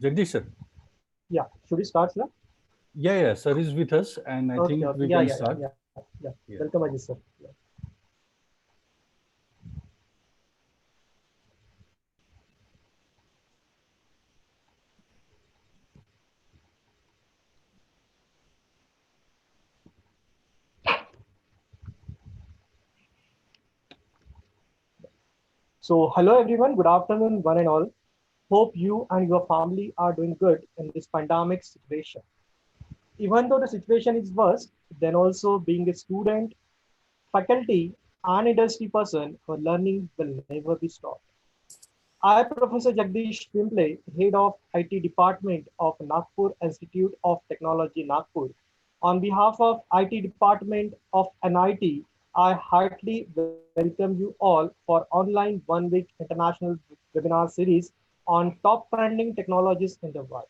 Jagdish sir. Yeah, should we start, sir? Yeah, sir is with us, and I Okay, think okay. we Yeah, can yeah, start. yeah, yeah. Yeah. Yeah. Welcome, Ajit, sir. Yeah. So, hello everyone. Good afternoon, one and all. Hope you and your family are doing good in this pandemic situation. Even though the situation is worse, then also being a student, faculty, and industry person, our learning will never be stopped. I, Professor Jagdish Pimple, Head of IT Department of Nagpur Institute of Technology, Nagpur. On behalf of IT Department of NIT, I heartily welcome you all for online one-week international webinar series on top trending technologies in the world.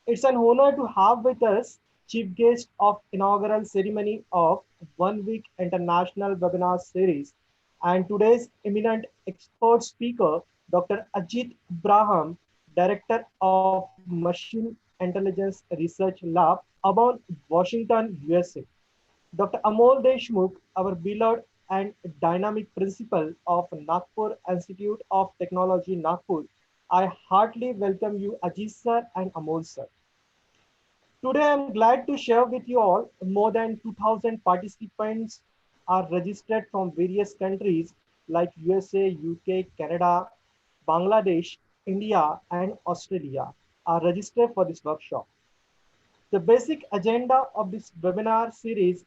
It's an honor to have with us chief guest of inaugural ceremony of One Week International Webinar Series and today's eminent expert speaker, Dr. Ajit Abraham, Director of Machine Intelligence Research Lab, Auburn, Washington, USA. Dr. Amol Deshmukh, our beloved and dynamic principal of Nagpur Institute of Technology, Nagpur. I heartily welcome you, Ajit sir and Amol sir. Today, I'm glad to share with you all more than 2,000 participants are registered from various countries like USA, UK, Canada, Bangladesh, India, and Australia are registered for this workshop. The basic agenda of this webinar series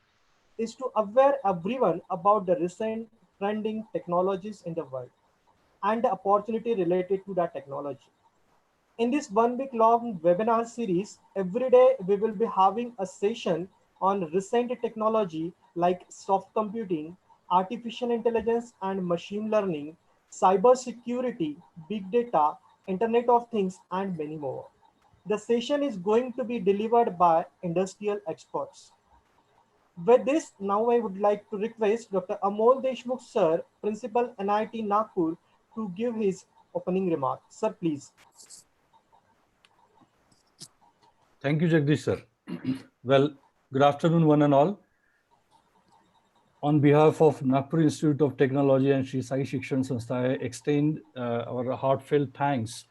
is to aware everyone about the recent trending technologies in the world and the opportunity related to that technology. In this 1 week long webinar series, every day we will be having a session on recent technology like soft computing, artificial intelligence and machine learning, cyber security, big data, Internet of Things, and many more. The session is going to be delivered by industrial experts. With this, now I would like to request Dr. Amol Deshmukh sir, Principal NIT Nagpur, to give his opening remarks. Sir, please. Thank you, Jagdish sir. Well, good afternoon, one and all. On behalf of Nagpur Institute of Technology and Shri Sai Shikshan Sanstha, I extend our heartfelt thanks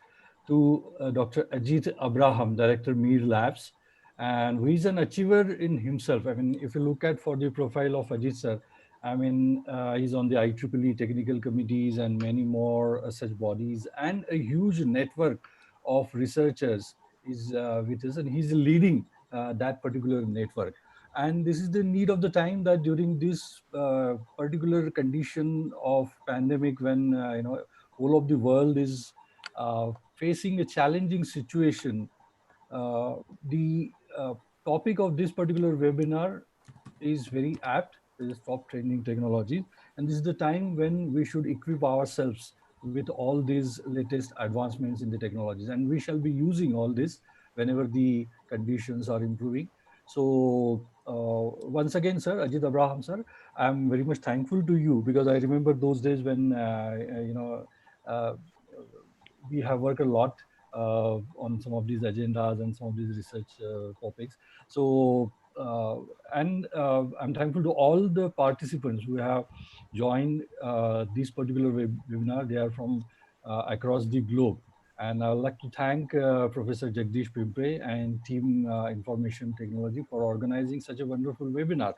to Dr. Ajit Abraham, Director, Mir Labs, and who is an achiever in himself. I mean, if you look at for the profile of Ajit sir, I mean, he's on the IEEE technical committees and many more such bodies, and a huge network of researchers is with us, and he's leading that particular network. And this is the need of the time, that during this particular condition of pandemic, when whole of the world is facing a challenging situation, the topic of this particular webinar is very apt. It is top trending technologies, and this is the time when we should equip ourselves with all these latest advancements in the technologies, and we shall be using all this whenever the conditions are improving. So once again, sir, Ajit Abraham sir, I'm very much thankful to you, because I remember those days when uh, we have worked a lot on some of these agendas and some of these research topics. So, I'm thankful to all the participants who have joined this particular webinar. They are from across the globe. And I would like to thank Professor Jagdish Pimpe and Team Information Technology for organizing such a wonderful webinar.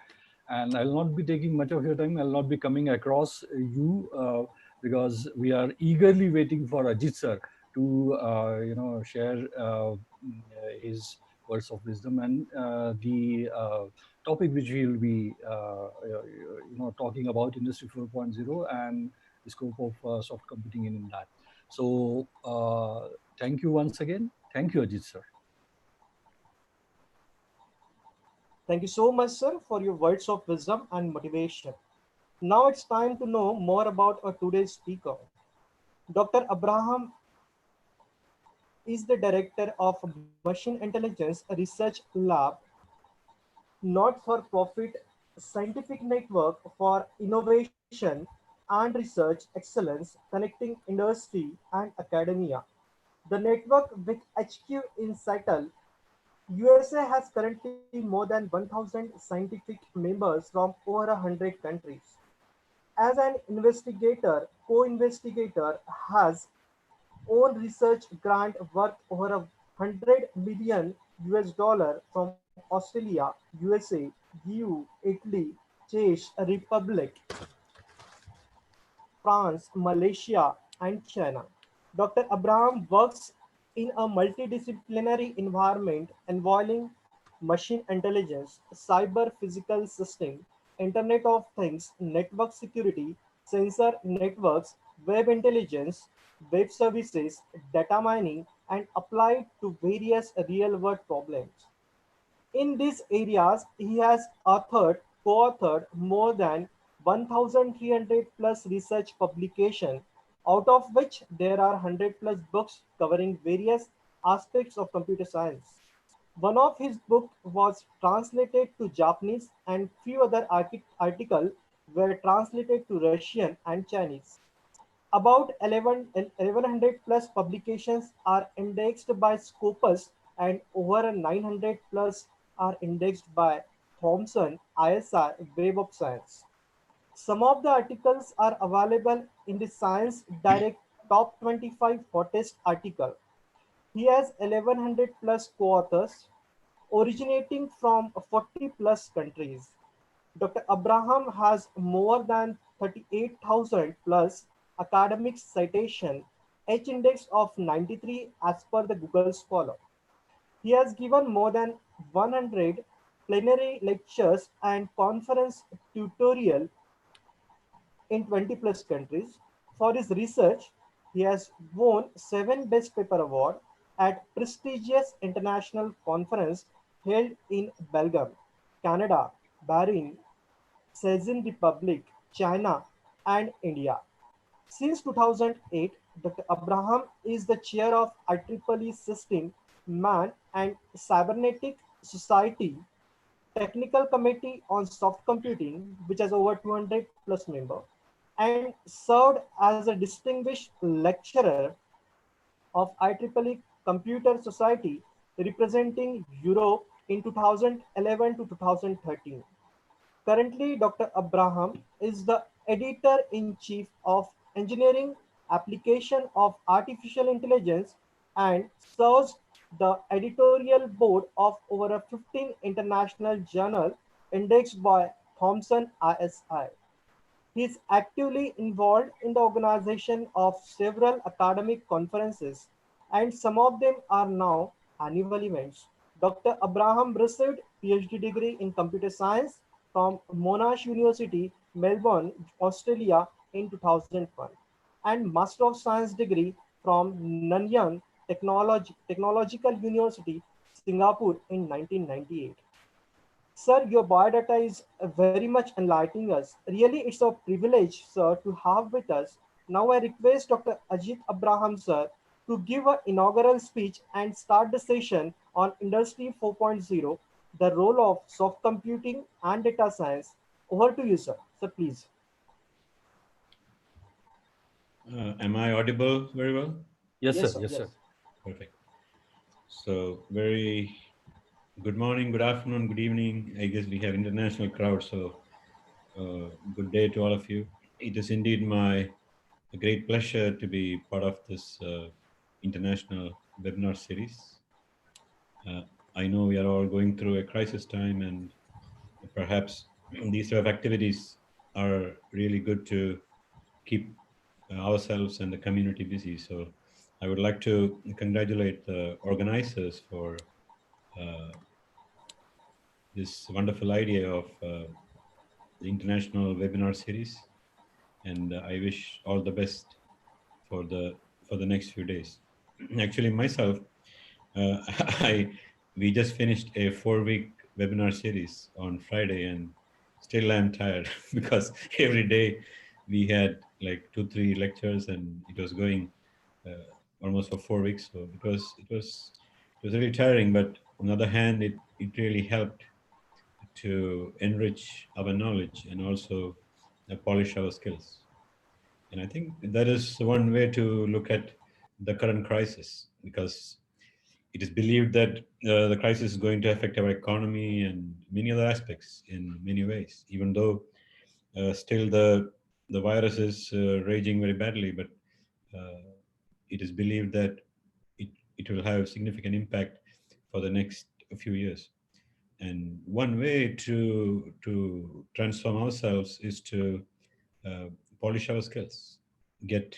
And I'll not be taking much of your time. I'll not be coming across you because we are eagerly waiting for Ajit sir to share his words of wisdom and the topic which we will be talking about, Industry 4.0 and the scope of soft computing in that. So thank you once again. Thank you, Ajit sir. Thank you so much, sir, for your words of wisdom and motivation. Now it's time to know more about our today's speaker. Dr. Abraham is the director of Machine Intelligence Research Lab, not-for-profit scientific network for innovation and research excellence connecting industry and academia. The network with HQ in Seattle, USA has currently more than 1,000 scientific members from over 100 countries. As an investigator, co-investigator has own research grant worth over 100 million US dollar from Australia, USA, EU, Italy, Czech Republic, France, Malaysia, and China. Dr. Abraham works in a multidisciplinary environment involving machine intelligence, cyber physical system, Internet of Things, network security, sensor networks, web intelligence, web services, data mining, and applied to various real world problems. In these areas, he has co-authored more than 1,300 plus research publications, out of which there are 100 plus books covering various aspects of computer science. One of his books was translated to Japanese and few other articles were translated to Russian and Chinese. About 1100 plus publications are indexed by Scopus and over 900 plus are indexed by Thomson ISI Web of Science. Some of the articles are available in the Science Direct Top 25 Hottest Article. He has 1100 plus co-authors originating from 40 plus countries. Dr. Abraham has more than 38,000 plus academic citation, H-index of 93 as per the Google Scholar. He has given more than 100 plenary lectures and conference tutorial in 20 plus countries. For his research, he has won 7 Best Paper Award at prestigious international conference held in Belgium, Canada, Bahrain, Czech Republic, China, and India. Since 2008, Dr. Abraham is the chair of IEEE System, Man and Cybernetic Society Technical Committee on Soft Computing, which has over 200 plus members, and served as a distinguished lecturer of IEEE Computer Society representing Europe in 2011 to 2013. Currently, Dr. Abraham is the editor-in-chief of Engineering Application of Artificial Intelligence and serves the editorial board of over 15 international journals indexed by Thomson ISI. He is actively involved in the organization of several academic conferences, and some of them are now annual events. Dr. Abraham received PhD degree in computer science from Monash University, Melbourne, Australia in 2001, and Master of Science degree from Nanyang Technological University, Singapore in 1998. Sir, your biodata is very much enlightening us. Really, it's a privilege, sir, to have with us. Now I request Dr. Ajit Abraham, sir, to give an inaugural speech and start the session on Industry 4.0, the role of soft computing and data science. Over to you, sir. Sir, please. Am I audible very well? Yes, Yes, sir. sir. Yes, sir. Perfect. So, very good morning, good afternoon, good evening. I guess we have international crowd, so good day to all of you. It is indeed my a great pleasure to be part of this international webinar series. Uh, I know we are all going through a crisis time, and perhaps these sort of activities are really good to keep ourselves and the community busy. So I would like to congratulate the organizers for uh, this wonderful idea of the international webinar series, and I wish all the best for the next few days. Actually, myself, uh, I we just finished a 4-week webinar series on Friday, and still I'm tired because every day we had like 2 3 lectures, and it was going almost for 4 weeks. So it was really tiring. But on the other hand, it really helped to enrich our knowledge and also polish our skills. And I think that is one way to look at the current crisis, because it is believed that the crisis is going to affect our economy and many other aspects in many ways, even though still the virus is raging very badly, but uh, it is believed that it will have significant impact for the next few years. And one way to transform ourselves is to polish our skills, get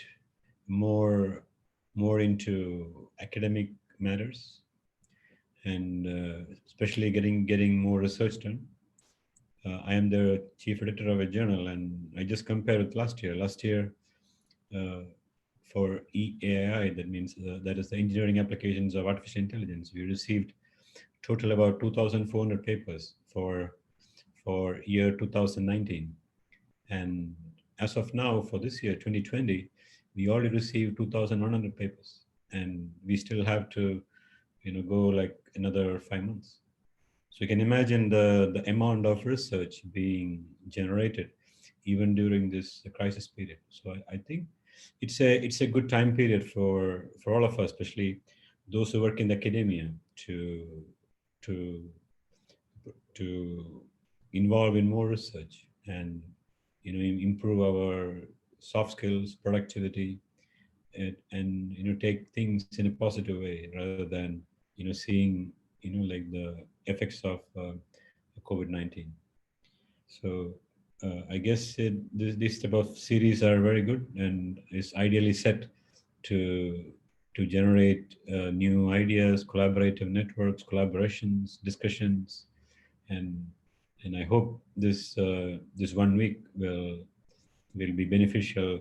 more more into academic matters, and especially getting more research done. I am the chief editor of a journal, and I just compared with last year. Last year, uh, for EAI, that means that is the engineering applications of artificial intelligence, we received total about 2,400 papers for year 2019. And as of now, for this year, 2020, we already received 2,100 papers, and we still have to, go like another 5 months. So you can imagine the amount of research being generated even during this crisis period. So I think it's a good time period for all of us, especially those who work in academia, to to involve in more research and improve our soft skills, productivity, and take things in a positive way rather than seeing like the effects of COVID-19. So I guess this type of series are very good and is ideally set to generate new ideas, collaborative networks, collaborations, discussions, and I hope this 1 week will be beneficial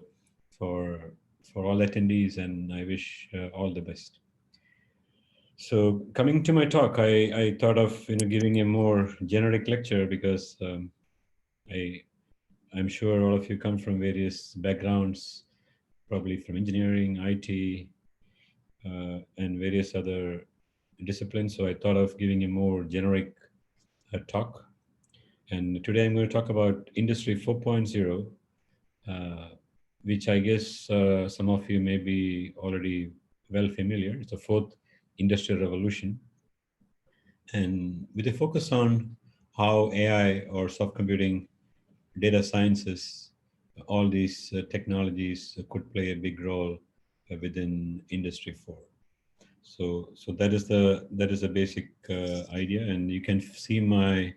for all attendees, and I wish all the best. So coming to my talk, I thought of giving a more generic lecture because I'm sure all of you come from various backgrounds, probably from engineering, IT, and various other disciplines. So I thought of giving a more generic talk. And today I'm going to talk about Industry 4.0, which I guess some of you may be already well familiar. It's the fourth industrial revolution. And with a focus on how AI or soft computing, data sciences, all these technologies could play a big role within Industry 4. So that is the basic idea, and you can see my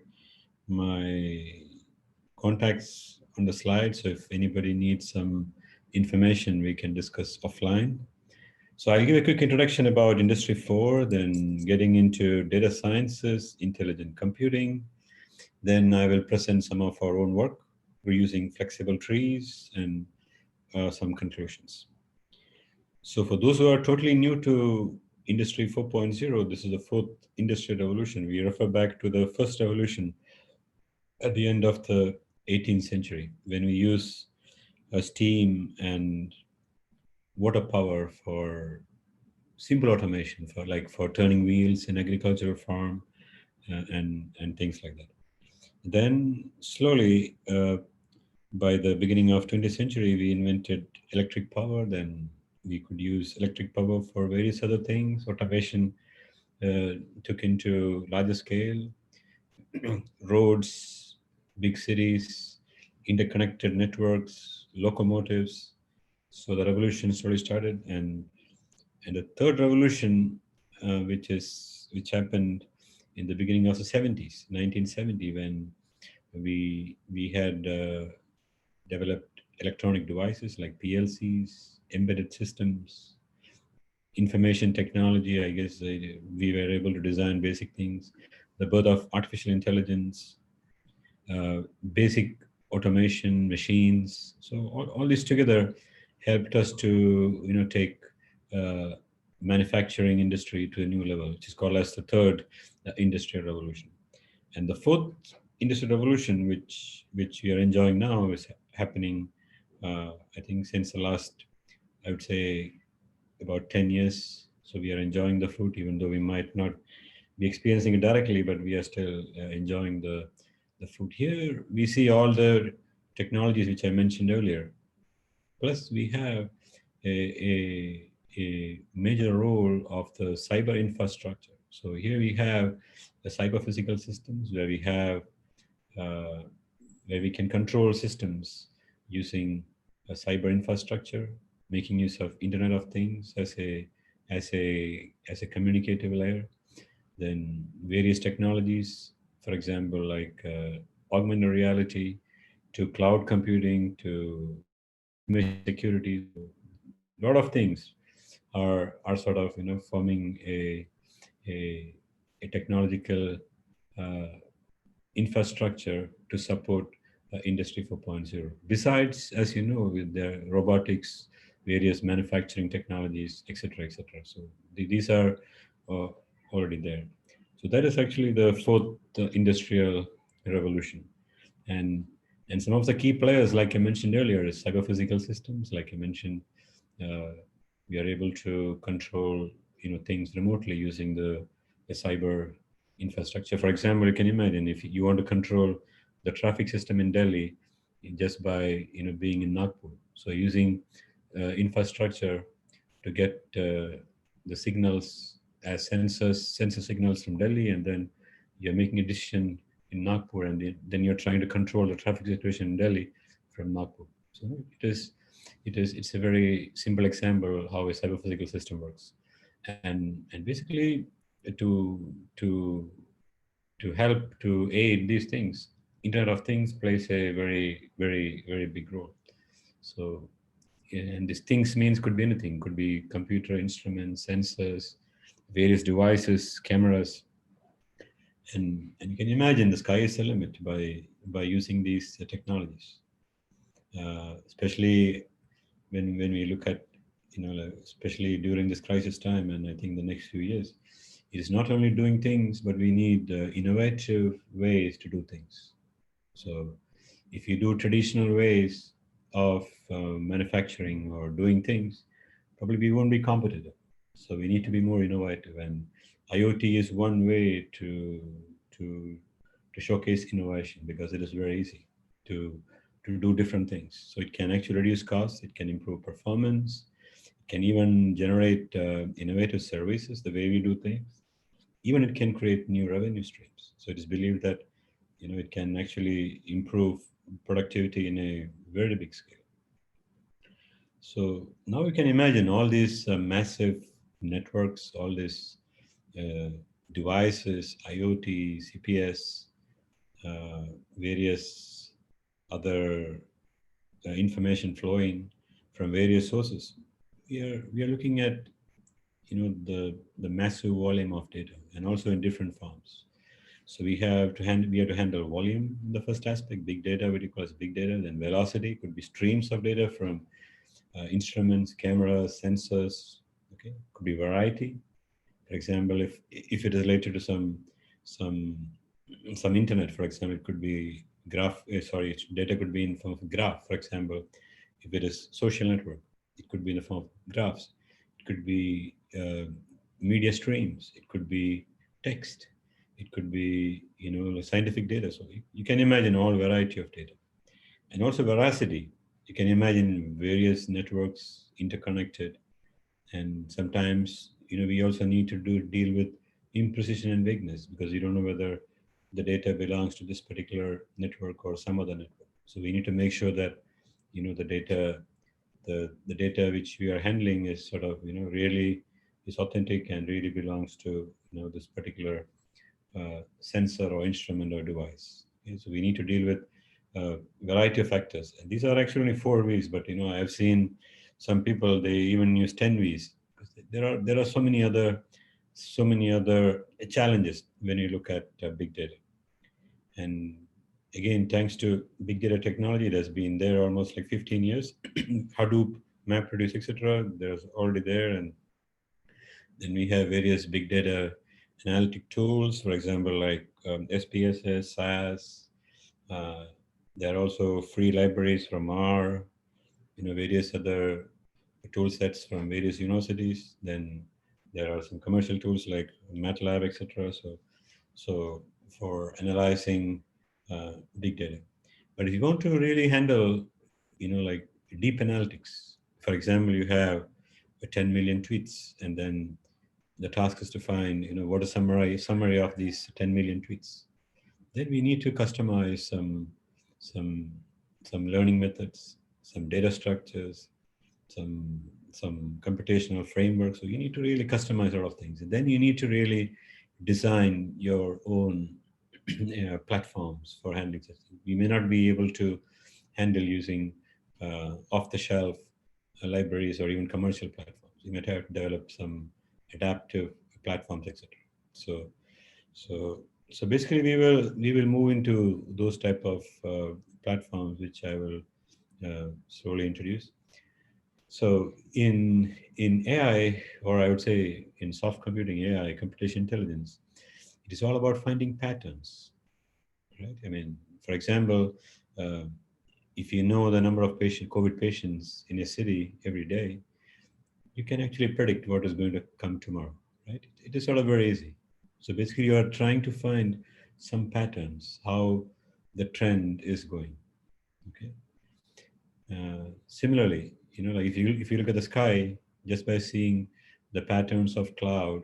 contacts on the slide. So if anybody needs some information, we can discuss offline. So I'll give a quick introduction about Industry 4, then getting into data sciences, intelligent computing. Then I will present some of our own work. We're using flexible trees and some conclusions. So for those who are totally new to Industry 4.0, this is the fourth industrial revolution. We refer back to the first revolution at the end of the 18th century, when we use steam and water power for simple automation, for turning wheels in agricultural farm and things like that. Then slowly, by the beginning of 20th century, we invented electric power. Then we could use electric power for various other things. Automation took into larger scale. Roads, big cities, interconnected networks, locomotives. So the revolution slowly started, and the third revolution, which happened in the beginning of the 70s, 1970, when we had developed electronic devices like PLCs, embedded systems, information technology. I guess we were able to design basic things. The birth of artificial intelligence, basic automation, machines. So all this together helped us to take uh, manufacturing industry to a new level, which is called as the third industrial revolution. And the fourth industrial revolution, which we are enjoying now, is happening. I think since the last, I would say, about 10 years. So we are enjoying the fruit, even though we might not be experiencing it directly, but we are still enjoying the fruit. Here we see all the technologies which I mentioned earlier. Plus we have a a major role of the cyber infrastructure. So here we have the cyber physical systems where we have uh, where we can control systems using a cyber infrastructure, making use of Internet of Things as a communicative layer. Then various technologies, for example, like augmented reality, to cloud computing, to information security. So a lot of things are sort of forming a, a technological uh, infrastructure to support Industry 4.0. Besides, as you know, with the robotics, various manufacturing technologies, etc., etc. So these are uh, already there. So that is actually the fourth industrial revolution, and some of the key players, like I mentioned earlier, is cyber physical systems. Like I mentioned, uh, we are able to control things remotely using the cyber infrastructure. For example, you can imagine if you want to control the traffic system in Delhi just by being in Nagpur. So using infrastructure to get the signals as sensor signals from Delhi, and then you're making a decision in Nagpur, and then you're trying to control the traffic situation in Delhi from Nagpur. So it's a very simple example how a cyber physical system works, and basically to to to help to aid these things, Internet of Things plays a very big role. So and these things means could be anything, could be computer instruments, sensors, various devices, cameras, and you can imagine the sky is the limit by using these technologies, especially when we look at like, especially during this crisis time, and I think the next few years, it is not only doing things, but we need innovative ways to do things. So if you do traditional ways of manufacturing or doing things, probably we won't be competitive. So we need to be more innovative, and IoT is one way to to showcase innovation because it is very easy to to do different things. So it can actually reduce costs, it can improve performance, it can even generate innovative services the way we do things. Even it can create new revenue streams. So it is believed that it can actually improve productivity in a very big scale. So now you can imagine all these massive networks, all these uh, devices, IoT, CPS, various other information flowing from various sources. We are looking at the massive volume of data, and also in different forms. So we have to handle volume in the first aspect, big data, what you call as big data. Then velocity could be streams of data from instruments, cameras, sensors. Okay, could be variety. For example, if it is related to some some internet, for example, it could be graph. Sorry, data could be in form of graph. For example, if it is social network, it could be in the form of graphs. It could be media streams. It could be text. It could be scientific data. So you can imagine all variety of data, and also veracity. You can imagine various networks interconnected, and sometimes we also need to deal with imprecision and vagueness because you don't know whether the data belongs to this particular network or some other network. So we need to make sure that the data, the data which we are handling is sort of really is authentic and really belongs to this particular sensor or instrument or device. Okay, so we need to deal with a variety of factors. And these are actually only four V's, but I've seen some people they even use 10 V's because there are so many other challenges when you look at big data. And again, thanks to big data technology, it has been there almost like 15 years. Hadoop, MapReduce, etc. There's already there, and then we have various big data analytic tools, for example, like SPSS, SAS. Uh, there are also free libraries from R, various other tool sets from various universities. Then there are some commercial tools like MATLAB, etc. So for analyzing big data. But if you want to really handle, like deep analytics, for example, you have 10 million tweets, and then the task is to find, what a summary of these 10 million tweets. Then we need to customize some some learning methods, some data structures, some some computational frameworks. So you need to really customize a lot of things, and then you need to really design your own platforms for handling such things. You may not be able to handle using off-the-shelf libraries or even commercial platforms. You might have to develop some adaptive platforms, etc. So, so basically, we will move into those type of platforms, which I will slowly introduce. So in AI, or I would say in soft computing AI, computational intelligence, it is all about finding patterns, right? I mean, for example, uh, if you know the number of COVID patients in a city every day, you can actually predict what is going to come tomorrow, right? It is sort of very easy. So basically, you are trying to find some patterns, how the trend is going. Okay. Similarly, like if you look at the sky, just by seeing the patterns of cloud,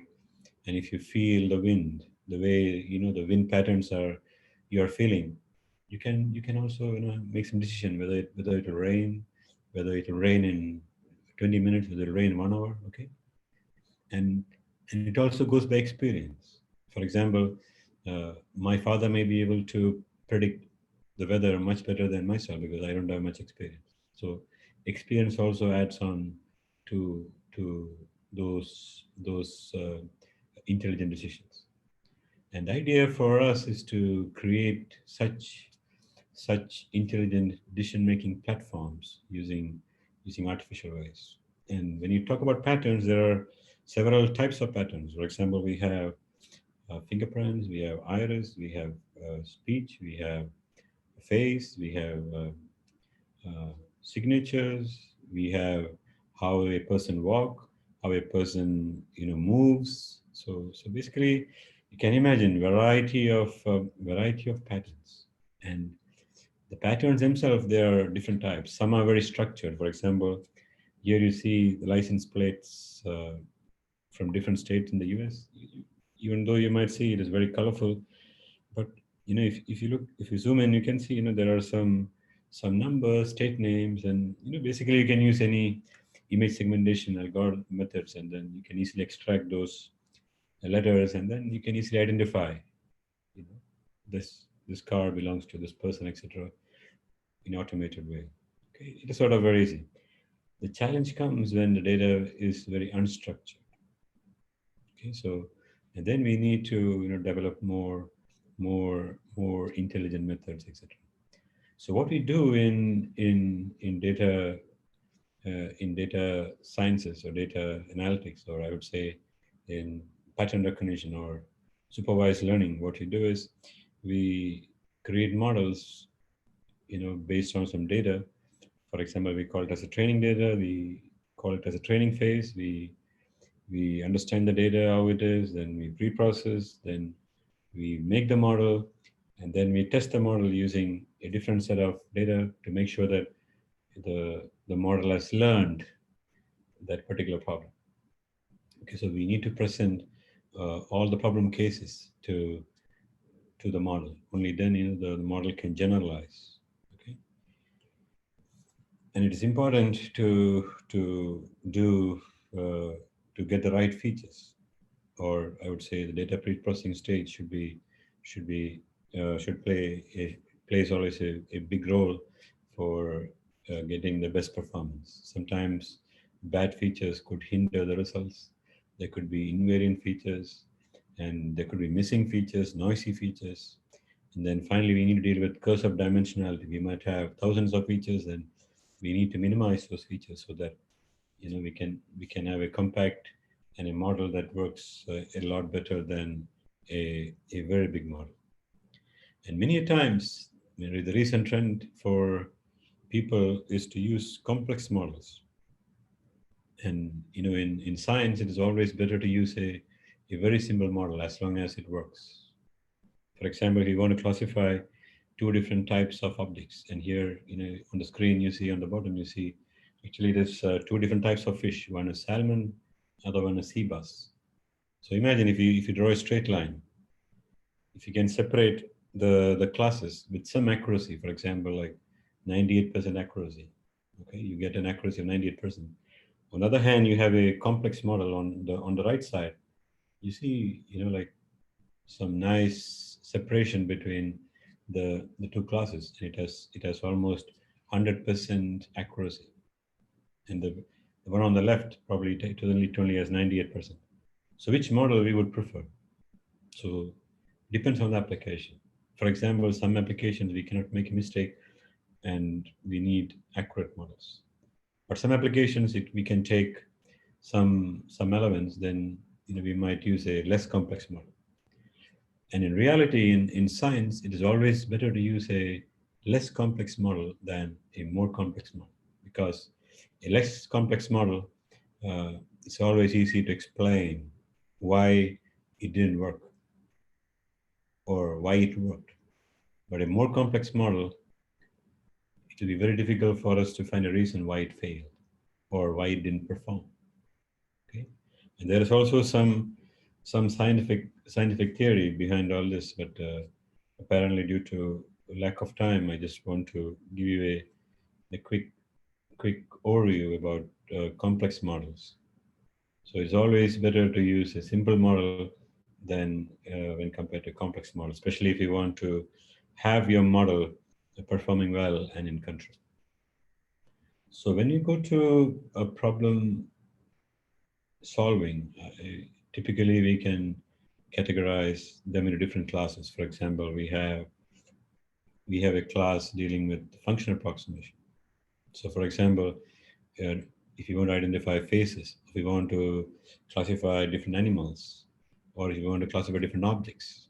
and if you feel the wind, the way the wind patterns are you're feeling, you can also make some decision whether it will rain, whether it will rain in 20 minutes, whether it will rain in 1 hour. Okay. And it also goes by experience. For example, my father may be able to predict the weather much better than myself because I don't have much experience. So experience also adds on to those intelligent decisions. And the idea for us is to create such intelligent decision-making platforms using artificial ways. And when you talk about patterns, there are several types of patterns. For example, we have fingerprints, we have iris, we have speech, we have face, we have signatures, we have how a person walk, how a person moves. So basically, you can imagine variety of patterns. And the patterns themselves, there are different types. Some are very structured. For example, here you see the license plates from different states in the US. Even though you might see it is very colorful, but if you zoom in, you can see there are some numbers, state names, and basically you can use any image segmentation algorithm methods, and then you can easily extract those letters, and then you can easily identify you know this car belongs to this person, etc., in automated way. Okay, it is sort of very easy. The challenge comes when the data is very unstructured. Okay, so and then we need to develop more intelligent methods, etc. So what we do in data sciences or data analytics, or I would say in pattern recognition or supervised learning, what we do is we create models, based on some data. For example, we call it as a training data. We call it as a training phase. We understand the data, how it is, then we pre-process, then we make the model, and then we test the model using a different set of data to make sure that the model has learned that particular problem. Okay, so we need to present all the problem cases to the model. Only then the model can generalize. Okay, and it is important to do to get the right features, or I would say the data pre-processing stage should plays always a big role for getting the best performance. Sometimes bad features could hinder the results. There could be invariant features, and there could be missing features, noisy features. And then finally, we need to deal with curse of dimensionality. We might have thousands of features, and we need to minimize those features so that we can have a compact and a model that works a lot better than a very big model. And many times, the recent trend for people is to use complex models. And in science, it is always better to use a very simple model as long as it works. For example, if you want to classify two different types of objects, and here on the screen you see on the bottom you see Actually, there's two different types of fish. One is salmon, other one is sea bass. So imagine if you draw a straight line, if you can separate the classes with some accuracy, for example, like 98% accuracy, okay, you get an accuracy of 98%. On the other hand, you have a complex model on the right side. You see, like some nice separation between the two classes. It has almost 100% accuracy, and the one on the left probably it only has 98%. So which model we would prefer? So depends on the application. For example, some applications we cannot make a mistake, and we need accurate models. But some applications we can take some elements, then we might use a less complex model. And in reality, in science, it is always better to use a less complex model than a more complex model, because a less complex model, it's always easy to explain why it didn't work or why it worked. But a more complex model, it will be very difficult for us to find a reason why it failed or why it didn't perform. Okay, and there is also some scientific theory behind all this, but apparently due to lack of time, I just want to give you a quick overview about complex models. So it's always better to use a simple model than when compared to complex model, especially if you want to have your model performing well and in control. So when you go to a problem solving, typically we can categorize them into different classes. For example, we have a class dealing with functional approximation. So for example, if you want to identify faces, if you want to classify different animals, or if you want to classify different objects.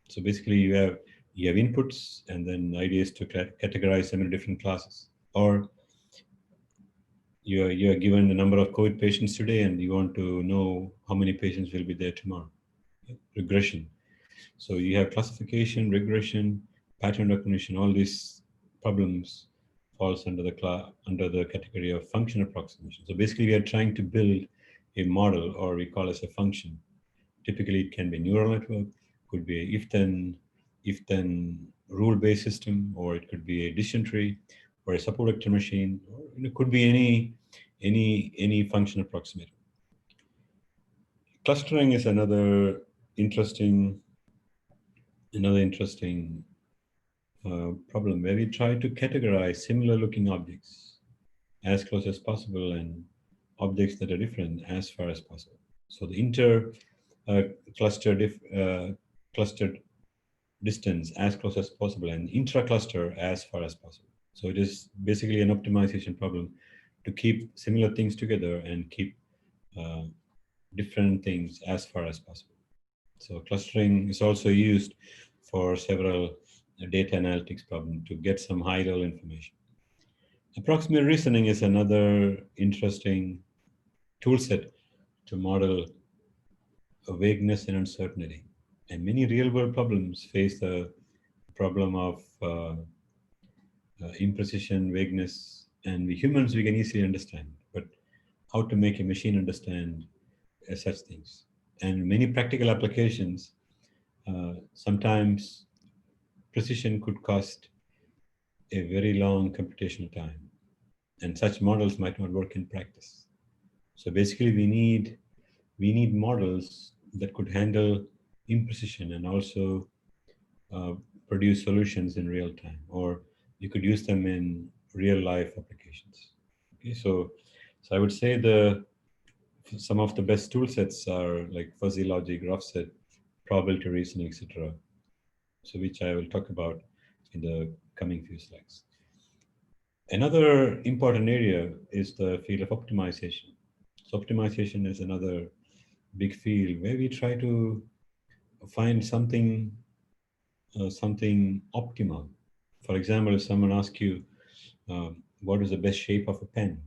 So basically you have inputs, and then the idea is to categorize them in different classes. Or you are given the number of COVID patients today, and you want to know how many patients will be there tomorrow. Regression. So you have classification, regression, pattern recognition. All these problems falls under the category of function approximation. So basically, we are trying to build a model, or we call it a function. Typically, it can be a neural network, could be a if-then rule-based system, or it could be a decision tree, or a support vector machine, or it could be any function approximator. Clustering is another interesting problem, where we try to categorize similar looking objects as close as possible, and objects that are different as far as possible. So the clustered distance as close as possible, and intra-cluster as far as possible. So it is basically an optimization problem to keep similar things together and keep different things as far as possible. So clustering is also used for several data analytics problems to get some high-level information. Approximate reasoning is another interesting tool set to model vagueness and uncertainty. And many real-world problems face the problem of imprecision, vagueness, and we humans, we can easily understand, but how to make a machine understand such things. And many practical applications, sometimes precision could cost a very long computational time, and such models might not work in practice. So basically, we need models that could handle imprecision and also produce solutions in real time, or you could use them in real life applications. Okay, so I would say some of the best tool sets are like fuzzy logic, rough set, probability reasoning, etc. So which I will talk about in the coming few slides. Another important area is the field of optimization. So optimization is another big field where we try to find something optimal. For example, if someone asks you, what is the best shape of a pen?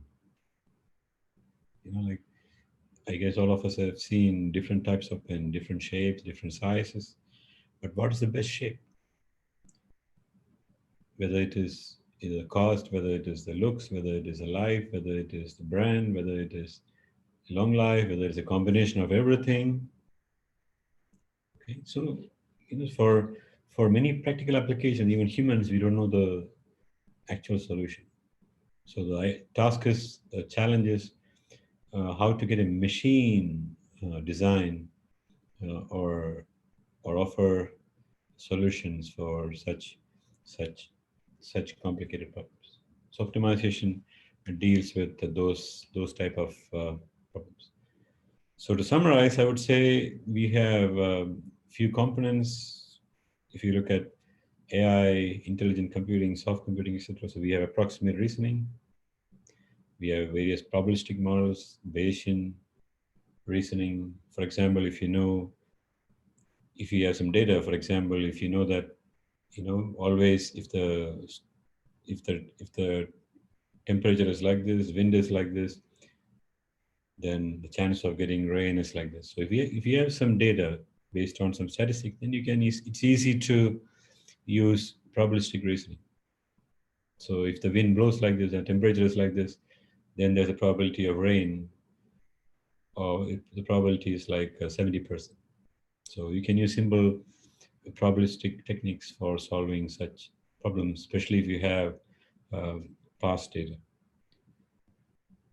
Like, I guess all of us have seen different types of pen, different shapes, different sizes, but what is the best shape? Whether it is either cost, whether it is the looks, whether it is a life, whether it is the brand, whether it is long life, whether it's a combination of everything. Okay, so for many practical applications, even humans, we don't know the actual solution. So the task is, the challenge is how to get a machine design or offer solutions for such such complicated problems. So optimization deals with those type of problems. So to summarize, I would say we have few components. If you look at AI, intelligent computing, soft computing, etc. So we have approximate reasoning. We have various probabilistic models, Bayesian reasoning. For example, if you have some data, for example, if you know that, always if the temperature is like this, wind is like this, then the chance of getting rain is like this. So if you have some data based on some statistics, then it's easy to use probabilistic reasoning. So if the wind blows like this and temperature is like this, then there's a probability of rain, or if the probability is like 70%. So you can use simple probabilistic techniques for solving such problems, especially if you have past data.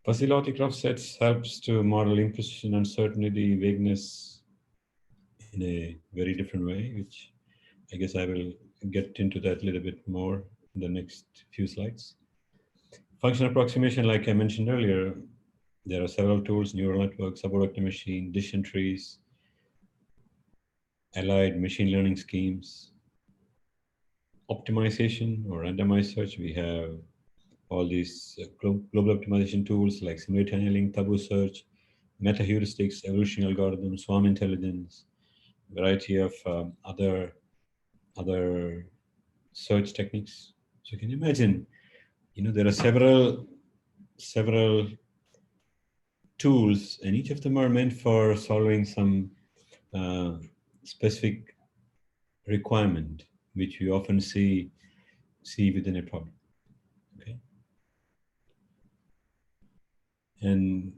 Fuzzy logic rough sets helps to model imprecision, uncertainty, vagueness in a very different way, which I guess I will get into that a little bit more in the next few slides. Function approximation, like I mentioned earlier, there are several tools: neural networks, subvector machine, decision trees, allied machine learning schemes. Optimization or randomized search, we have all these global optimization tools like simulated annealing, tabu search, meta heuristics, evolutionary algorithms, swarm intelligence, variety of other search techniques. So you can imagine, there are several tools, and each of them are meant for solving some uh, specific requirement, which we often see within a problem. Okay, and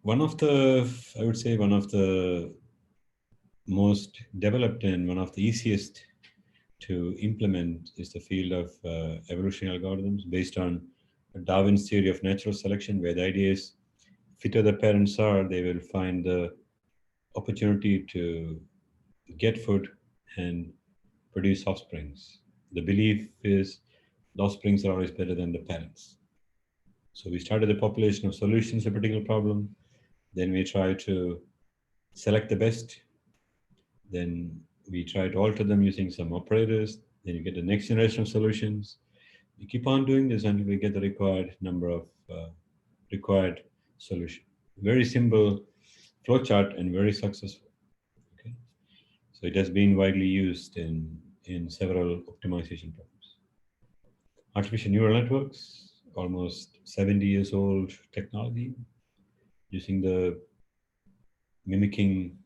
I would say one of the most developed and one of the easiest to implement is the field of evolutionary algorithms based on Darwin's theory of natural selection, where the idea is fitter the parents are, they will find the opportunity to get food and produce offsprings. The belief is the offsprings are always better than the parents. So we started a population of solutions to a particular problem. Then we try to select the best. Then we try to alter them using some operators. Then you get the next generation of solutions. We keep on doing this until we get the required number of required solution. Very simple flowchart and very successful. Okay, so it has been widely used in several optimization problems. Artificial neural networks, almost 70 years old technology, using the mimicking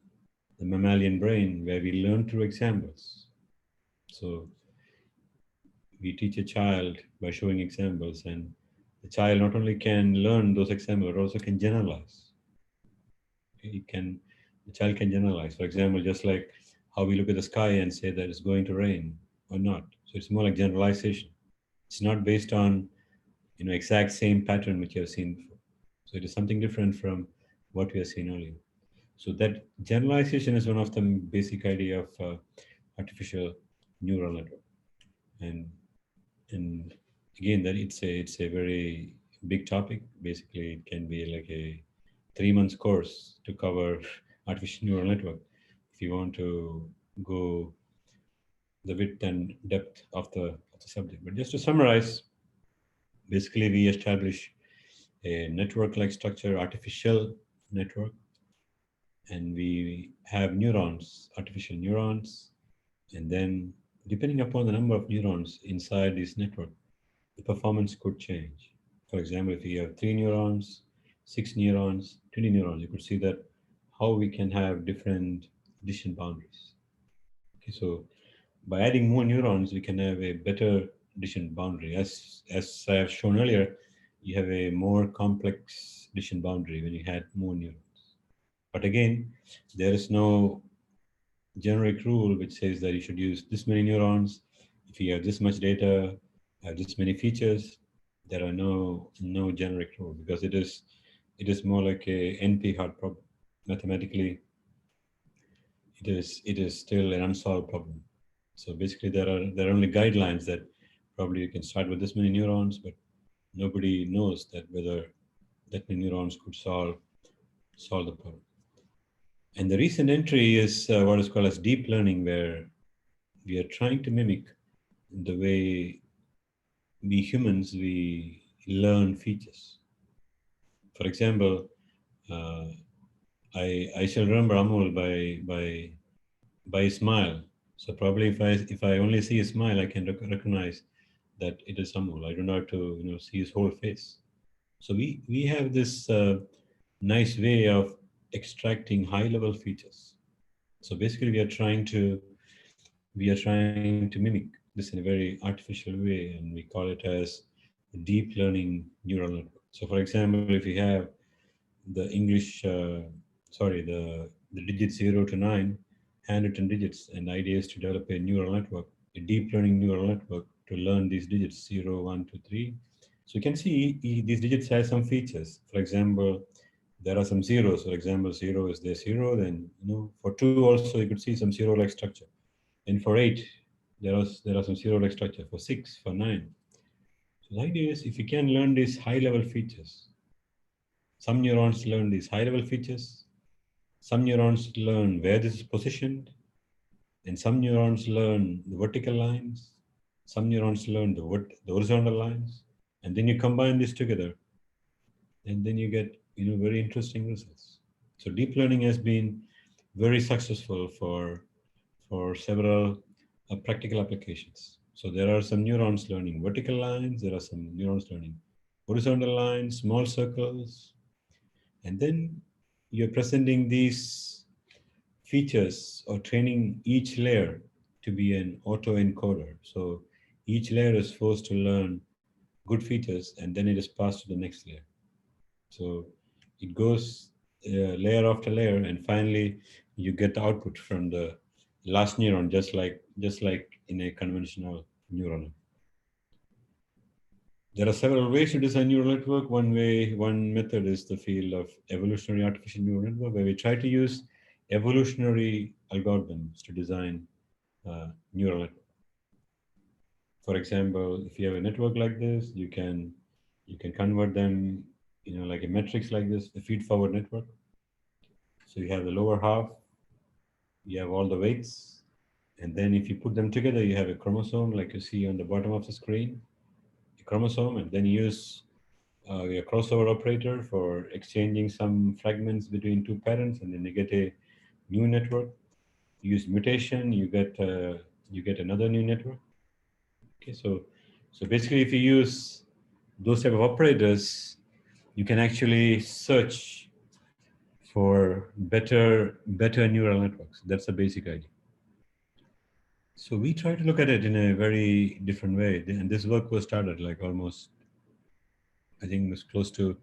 the mammalian brain, where we learn through examples. So we teach a child by showing examples, and the child not only can learn those examples, but also can generalize. The child can generalize. For example, just like how we look at the sky and say that it's going to rain or not. So it's more like generalization. It's not based on exact same pattern which you have seen before. So it is something different from what we have seen earlier. So that generalization is one of the basic idea of artificial neural network. And again, that it's a very big topic. Basically, it can be like a 3 months course to cover artificial neural network if you want to go the width and depth of the subject. But just to summarize, basically we establish a network-like structure, artificial network, and we have neurons, artificial neurons, and then depending upon the number of neurons inside this network, the performance could change. For example, if you have 3 neurons, 6 neurons, 20 neurons, you could see that how we can have different decision boundaries. Okay, so by adding more neurons, we can have a better decision boundary. As I have shown earlier, you have a more complex decision boundary when you had more neurons. But again, there is no generic rule which says that you should use this many neurons. If you have this much data, have this many features, there are no generic rule, because it is more like a NP hard problem. Mathematically, it is still an unsolved problem. So basically, there are only guidelines that probably you can start with this many neurons, but nobody knows that whether that many neurons could solve the problem. And the recent entry is what is called as deep learning, where we are trying to mimic the way we humans we learn features. For example, uh, I shall remember Amol by a smile. So probably if I only see a smile, I can recognize that it is Amol. I don't have to see his whole face. So we have this nice way of extracting high level features. So basically, we are trying to mimic this in a very artificial way, and we call it as deep learning neural network. So, for example, if you have the English, the digits 0 to 9, handwritten digits, and the idea is to develop a neural network, a deep learning neural network to learn these digits 0, 1, 2, 3. So you can see these digits have some features. For example, there are some zeros. For example, 0 is there 0. Then for 2 also you could see some zero-like structure. And for 8, there are some zero-like structure. For 6, for 9. So the idea is if you can learn these high-level features, some neurons learn these high-level features, some neurons learn where this is positioned, and some neurons learn the vertical lines, some neurons learn the horizontal lines, and then you combine this together, and then you get very interesting results. So deep learning has been very successful for several practical applications. So there are some neurons learning vertical lines, there are some neurons learning horizontal lines, small circles, and then you're presenting these features or training each layer to be an autoencoder. So each layer is forced to learn good features, and then it is passed to the next layer. So it goes layer after layer, and finally you get the output from the last neuron, just like in a conventional neural. There are several ways to design neural network. One method is the field of evolutionary artificial neural network, where we try to use evolutionary algorithms to design neural network. For example, if you have a network like this, you can convert them, like a matrix like this, a feed-forward network. So you have the lower half, you have all the weights, and then if you put them together, you have a chromosome, like you see on the bottom of the screen, a chromosome, and then you use a crossover operator for exchanging some fragments between two parents, and then you get a new network. You use mutation, you get another new network. Okay, so basically, if you use those type of operators, you can actually search for better neural networks. That's the basic idea. So we try to look at it in a very different way, and this work was started like almost, I think it was close to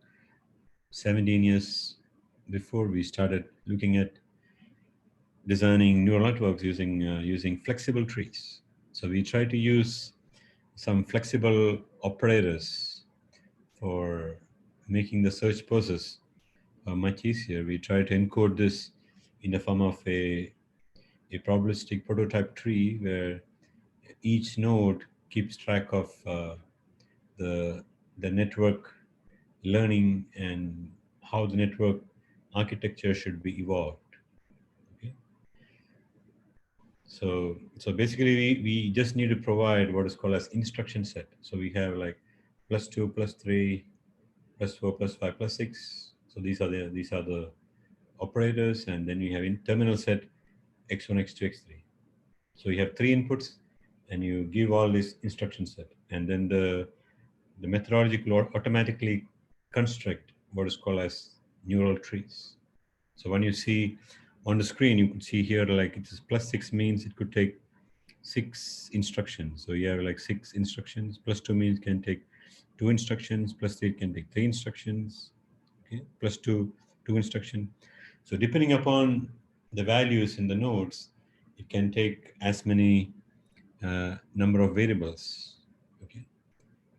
17 years before we started looking at designing neural networks using flexible trees. So we try to use some flexible operators for making the search process much easier. We try to encode this in the form of a probabilistic prototype tree where each node keeps track of the network learning and how the network architecture should be evolved. Okay? So basically, we just need to provide what is called as instruction set. So we have like +2, +3, +4, +5, +6. So these are the operators, and then we have in terminal set x1, x2, x3. So you have 3 inputs, and you give all this instruction set, and then the methodology will automatically construct what is called as neural trees. So when you see on the screen, you could see here like it is +6 means it could take 6 instructions. So you have like 6 instructions. Plus 2 means can take 2 instructions. Plus 3 can take 3 instructions. Okay, plus 2 instruction. So depending upon the values in the nodes, it can take as many number of variables. Okay,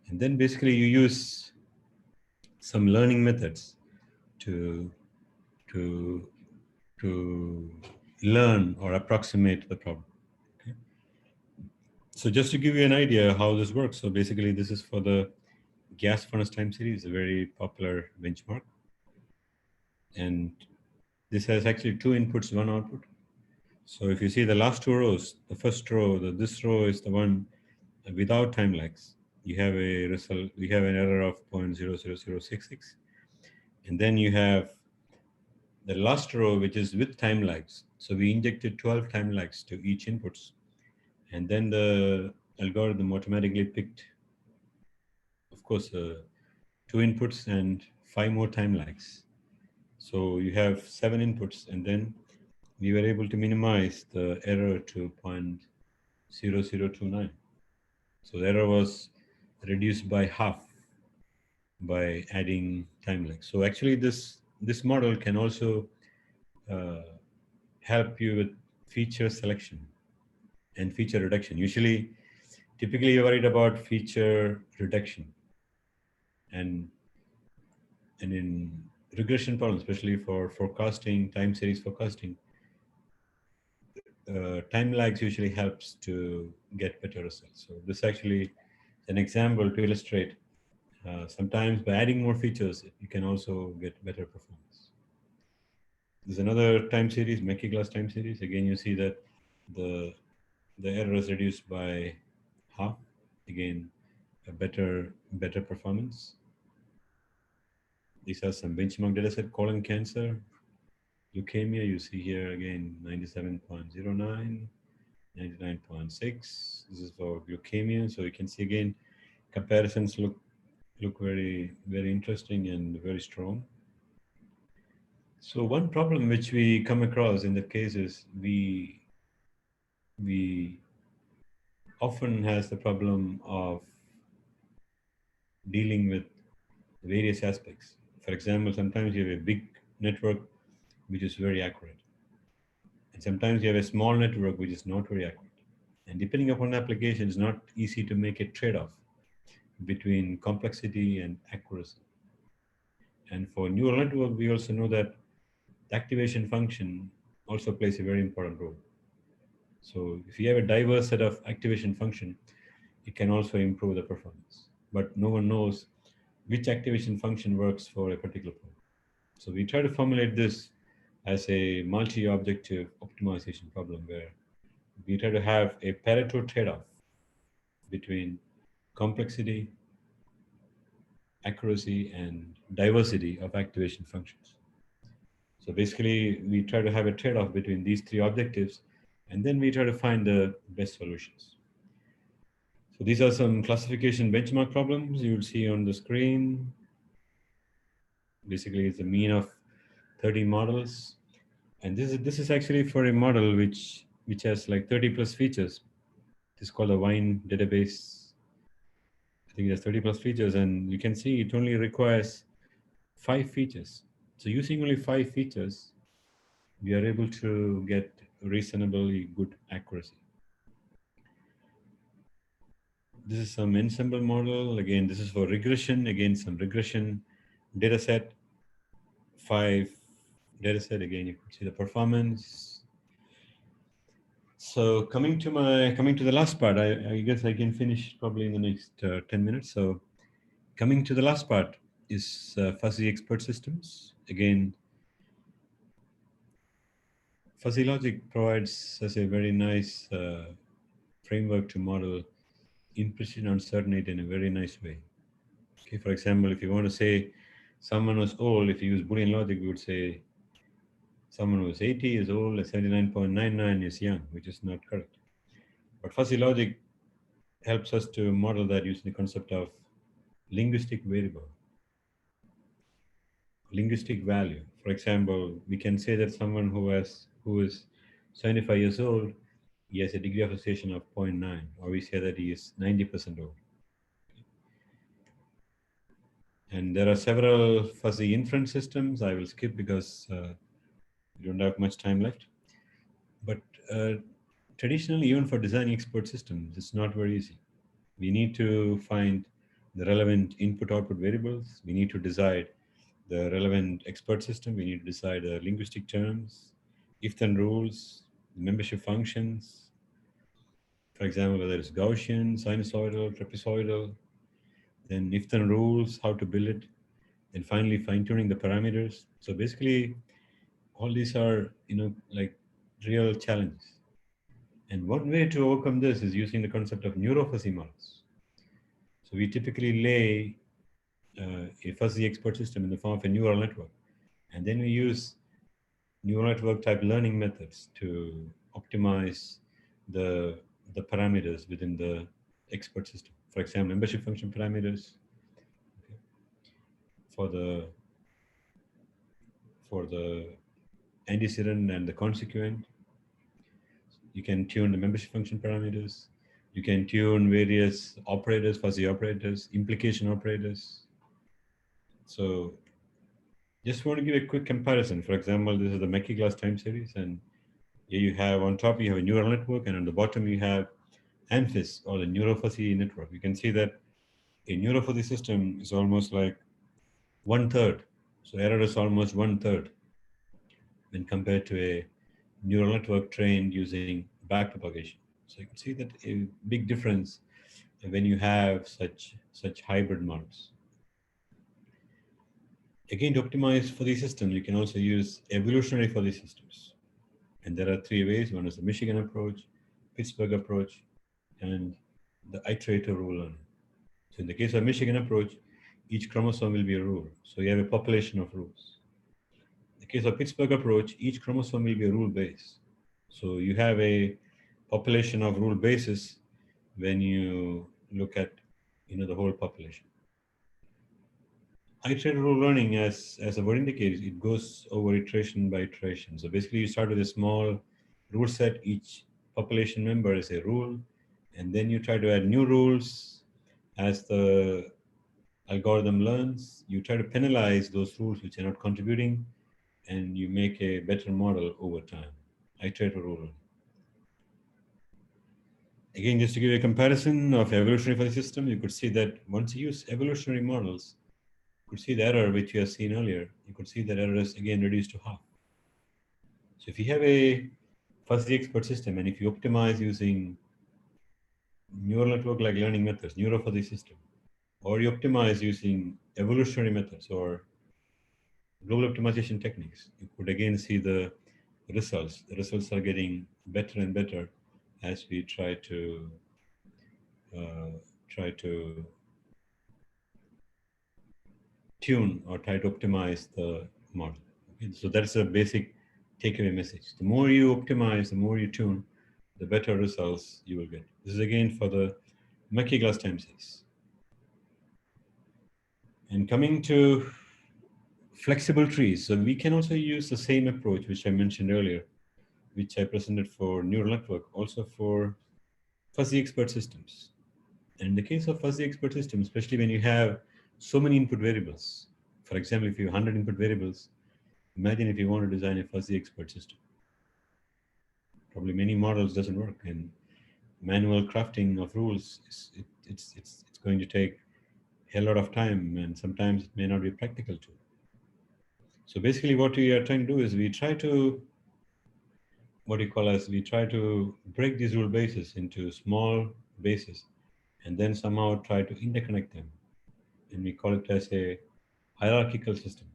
and then basically you use some learning methods to to to learn or approximate the problem. Okay. So just to give you an idea how this works, so basically this is for the gas furnace time series, a very popular benchmark, and this has actually 2 inputs, 1 output. So if you see the last 2 rows, the first row, this row is the one without time lags. You have a result, you have an error of 0.00066, and then you have the last row, which is with time lags. So we injected 12 time lags to each inputs, and then the algorithm automatically picked, of course, 2 inputs and 5 more time lags. So you have 7 inputs, and then we were able to minimize the error to 0.0029. So the error was reduced by half by adding time lags. So actually, this model can also uh, help you with feature selection and feature reduction. Typically, you're worried about feature reduction, and in regression problems, especially for forecasting, time series forecasting, time lags usually helps to get better results. So this actually is an example to illustrate. Sometimes by adding more features, you can also get better performance. There's another time series, Mackey glass time series. Again, you see that the error is reduced by half. Again, a better performance. These are some benchmark data set. Colon cancer, leukemia, you see here again 97.09, 99.6. This is for leukemia. So you can see again comparisons look very interesting and very strong. So one problem which we come across in that case is we often has the problem of dealing with various aspects. For example, sometimes you have a big network which is very accurate, and sometimes you have a small network which is not very accurate. And depending upon the application, it's not easy to make a trade-off between complexity and accuracy. And for neural network, we also know that the activation function also plays a very important role. So if you have a diverse set of activation function, it can also improve the performance. But no one knows which activation function works for a particular problem. So we try to formulate this as a multi-objective optimization problem where we try to have a Pareto trade-off between complexity, accuracy, and diversity of activation functions. So basically, we try to have a trade-off between these 3 objectives, and then we try to find the best solutions. So these are some classification benchmark problems you will see on the screen. Basically, it's a mean of 30 models. And this is actually for a model which has like 30 plus features. It's called a wine database. I think it has 30 plus features, and you can see it only requires 5 features. So using only 5 features, we are able to get reasonably good accuracy. This is some ensemble model. Again, this is for regression. Again, some regression data set. 5 data set. Again, you can see the performance. So coming to the last part, I guess I can finish probably in the next 10 minutes. So coming to the last part is fuzzy expert systems. Again, fuzzy logic provides us a very nice framework to model imprecision uncertainty in a very nice way. Okay, for example, if you want to say someone was old, if you use Boolean logic, we would say someone who is 80 years old and 79.99 is young, which is not correct. But fuzzy logic helps us to model that using the concept of linguistic variable, linguistic value. For example, we can say that someone who is 75 years old he has a degree of association of 0.9, or we say that he is 90% over. And there are several fuzzy inference systems. I will skip because we don't have much time left. But traditionally, even for designing expert systems, it's not very easy. We need to find the relevant input-output variables. We need to decide the relevant expert system. We need to decide the linguistic terms, if-then rules, membership functions. For example, whether it's Gaussian, sinusoidal, trapezoidal, then if-then rules, how to build it, and finally fine-tuning the parameters. So basically, all these are, like real challenges. And one way to overcome this is using the concept of neurofuzzy models. So we typically lay a fuzzy expert system in the form of a neural network. And then we use neural network type learning methods to optimize the, the parameters within the expert system. For example, membership function parameters for the antecedent and the consequent. You can tune the membership function parameters. You can tune various operators, fuzzy operators, implication operators. So just want to give a quick comparison. For example, this is the Mackey glass time series, and here you have on top, you have a neural network, and on the bottom, you have ANFIS, or the neurofuzzy network. You can see that a neurofuzzy system is almost like 1/3. So error is almost 1/3 when compared to a neural network trained using backpropagation. So you can see that a big difference when you have such hybrid models. Again, to optimize for these systems, you can also use evolutionary for these systems. And there are three ways. One is the Michigan approach, Pittsburgh approach, and the iterative rule learning. So in the case of Michigan approach, each chromosome will be a rule. So you have a population of rules. In the case of Pittsburgh approach, each chromosome will be a rule base. So you have a population of rule bases when you look at the whole population. Iterative rule learning, as the word indicates, it goes over iteration by iteration. So basically, you start with a small rule set. Each population member is a rule, and then you try to add new rules as the algorithm learns. You try to penalize those rules which are not contributing, and you make a better model over time. Iterative rule learning. Again, just to give you a comparison of evolutionary for the system, you could see that once you use evolutionary models, you could see the error which you have seen earlier. You could see that error is again reduced to half. So if you have a fuzzy expert system, and if you optimize using neural network-like learning methods, neurofuzzy system, or you optimize using evolutionary methods or global optimization techniques, you could again see the results. The results are getting better and better as we try to tune or try to optimize the model. Okay? So that's a basic takeaway message. The more you optimize, the more you tune, the better results you will get. This is again for the Mackey glass time series. And coming to flexible trees, so we can also use the same approach which I mentioned earlier, which I presented for neural network, also for fuzzy expert systems. And in the case of fuzzy expert systems, especially when you have so many input variables, for example, if you have 100 input variables, imagine if you want to design a fuzzy expert system. Probably many models doesn't work, and manual crafting of rules it's going to take a lot of time, and sometimes it may not be practical too. So basically, what we are trying to do is we try to we try to break these rule bases into small bases, and then somehow try to interconnect them, and we call it as a hierarchical system.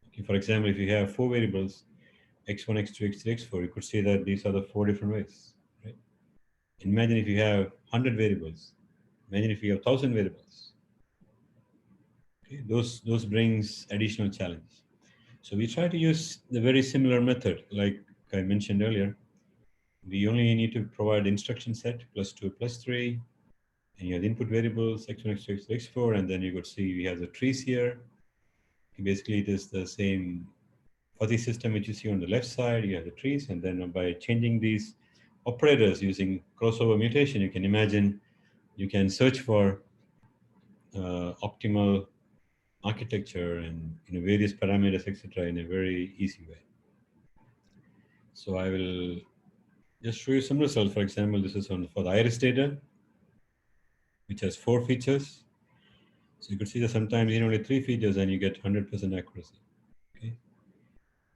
Okay, for example, if you have 4 variables, x1, x2, x3, x4, you could say that these are the 4 different ways, right? Imagine if you have 100 variables. Imagine if you have 1,000 variables. Okay, those brings additional challenge. So we try to use the very similar method, like I mentioned earlier. We only need to provide instruction set +2, +3, and you have the input variables x1, x2, x3, x4, and then you could see we have the trees here. Basically, it is the same fuzzy system which you see on the left side. You have the trees, and then by changing these operators using crossover mutation, you can imagine you can search for optimal architecture and various parameters, etc., in a very easy way. So I will just show you some results. For example, this is for the iris data, which has 4 features. So you could see that sometimes you need only 3 features and you get 100% accuracy. Okay.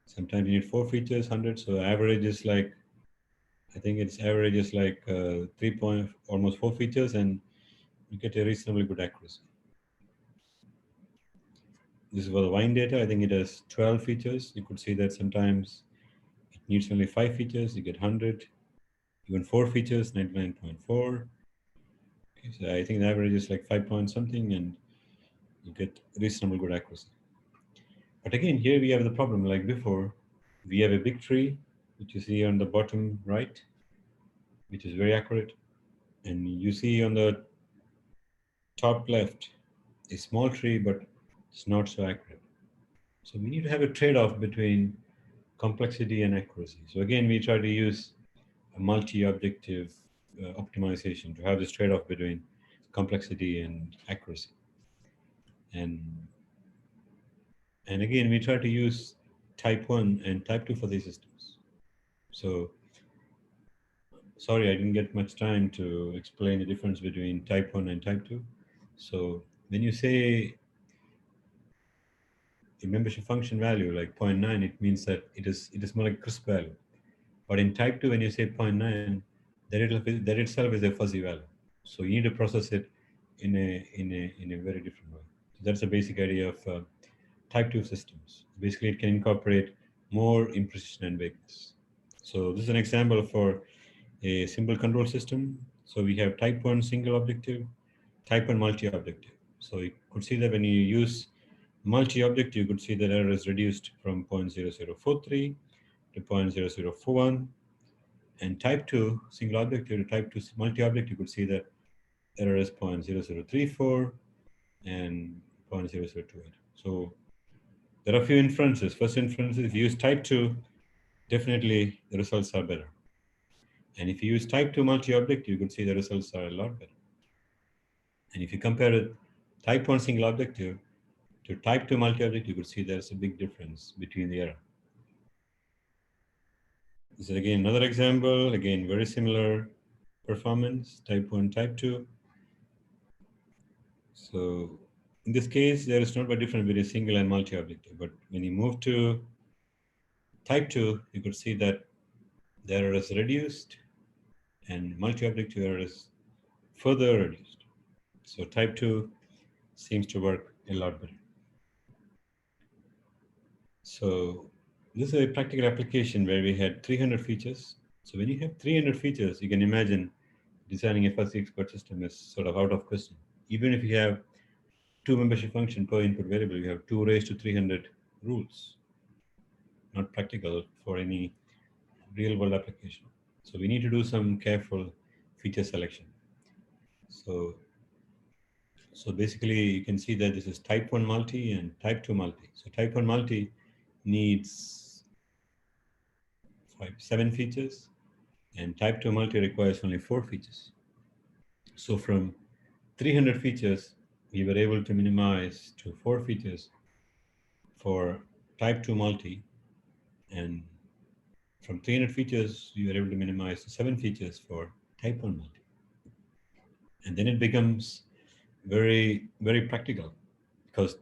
Sometimes you need 4 features, 100. So average is like, I think its average is like 3 point, almost 4 features, and you get a reasonably good accuracy. This is for the wine data. I think it has 12 features. You could see that sometimes it needs only 5 features, you get 100. Even 4 features, 99.4. Okay, so I think the average is like 5 point something, and you get reasonable good accuracy. But again, here we have the problem like before. We have a big tree, which you see on the bottom right, which is very accurate. And you see on the top left, a small tree, but it's not so accurate. So we need to have a trade-off between complexity and accuracy. So again, we try to use a multi-objective optimization to have this trade-off between complexity and accuracy. And again, we try to use type 1 and type 2 for these systems. So sorry, I didn't get much time to explain the difference between type 1 and type 2. So when you say a membership function value like 0.9, it means that it is more like a crisp value. But in type 2, when you say 0.9, that itself is a fuzzy value. So you need to process it in a very different way. So that's the basic idea of type 2 systems. Basically, it can incorporate more imprecision and vagueness. So this is an example for a simple control system. So we have type 1 single objective, type 1 multi-objective. So you could see that when you use multi-objective, you could see that error is reduced from 0.0043 to 0.0041. And type 2 single objective to type 2 multi-objective, you could see that error is 0.0034 and 0.0028. So there are a few inferences. First inference is if you use type 2, definitely the results are better. And if you use type 2 multi-objective, you could see the results are a lot better. And if you compare it type 1 single objective to type 2 multi-objective, you could see there's a big difference between the error. This is again another example, again very similar performance, type 1, type 2. So in this case, there is not much difference between single and multi-objective, but when you move to type 2, you could see that the error is reduced and multi-objective error is further reduced. So type 2 seems to work a lot better. So this is a practical application where we had 300 features. So when you have 300 features, you can imagine designing a fuzzy expert system is sort of out of question. Even if you have 2 membership function per input variable, you have 2 raised to 300 rules. Not practical for any real world application. So we need to do some careful feature selection. So basically you can see that this is type 1 multi and type 2 multi. So type 1 multi needs 7 features and type 2 multi requires only 4 features. So from 300 features, we were able to minimize to 4 features for type 2 multi, and from 300 features, we were able to minimize to 7 features for type 1 multi. And then it becomes very, very practical because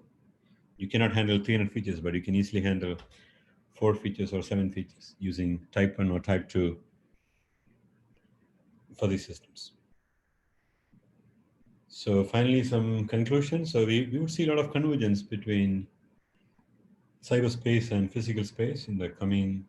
you cannot handle 300 features, but you can easily handle 4 features or 7 features using type 1 or type 2 for these systems. So finally, some conclusions. So we would see a lot of convergence between cyberspace and physical space in the coming